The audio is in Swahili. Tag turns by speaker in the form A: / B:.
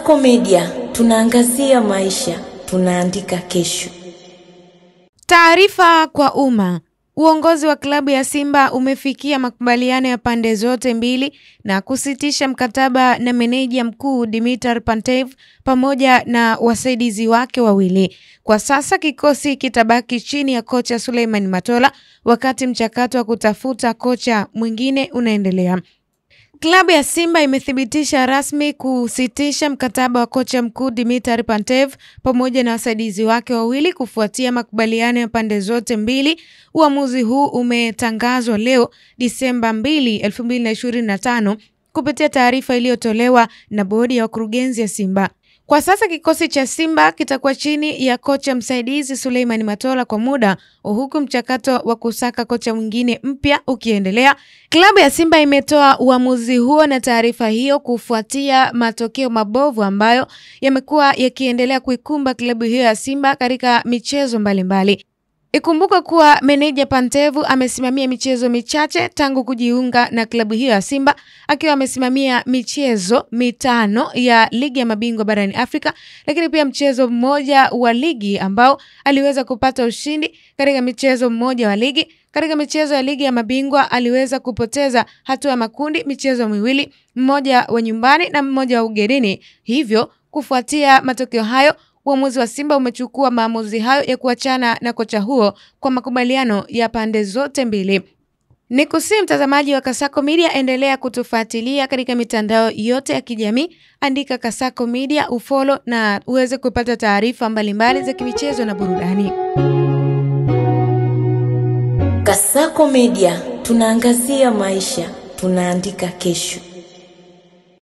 A: Kasako Media, tunaangazia maisha, tunaandika kesho.
B: Taarifa kwa umma. Uongozi wa klabu ya Simba umefikia makubaliano ya pande zote mbili na kusitisha mkataba na meneja mkuu Dimitar Pantev pamoja na wasaidizi wake wawili. Kwa sasa kikosi kitabaki chini ya kocha Suleiman Matola wakati mchakato wa kutafuta kocha mwingine unaendelea. Klabu ya Simba imethibitisha rasmi kusitisha mkataba wa kocha mkuu Dimitar Pantev pamoja na wasaidizi wake wawili kufuatia makubaliano ya pande zote mbili. Uamuzi huu umetangazwa leo Disemba 2, 2025 kupitia taarifa iliyotolewa na bodi ya wakurugenzi ya Simba. Kwa sasa kikosi cha Simba kitakuwa chini ya kocha msaidizi Suleiman Matola kwa muda, huku mchakato wa kusaka kocha mwingine mpya ukiendelea. Klabu ya Simba imetoa uamuzi huo na taarifa hiyo kufuatia matokeo mabovu ambayo yamekuwa yakiendelea kuikumba klabu hiyo ya Simba katika michezo mbalimbali. Ikumbuka kuwa meneja Pantev amesimamia michezo michache tangu kujiunga na klabu hiyo ya Simba, akiwa amesimamia michezo 5 ya ligi ya mabingwa barani Afrika, lakini pia mchezo mmoja wa ligi ambao aliweza kupata ushindi katika michezo mmoja wa ligi. Katika michezo ya ligi ya mabingwa aliweza kupoteza hatua ya makundi michezo miwili, mmoja wa nyumbani na mmoja wa ugenini. Hivyo kufuatia matokeo hayo, uamuzi wa Simba umechukua maamuzi hayo ya kuachana na kocha huo kwa makubaliano ya pande zote mbili. Nikusihi mtazamaji wa Kasako Media, endelea kutufuatilia katika mitandao yote ya kijamii. Andika Kasako Media, ufollow na uweze kupata taarifa mbalimbali za kimichezo na burudani.
A: Kasako Media, tunaangazia maisha, tunaandika kesho.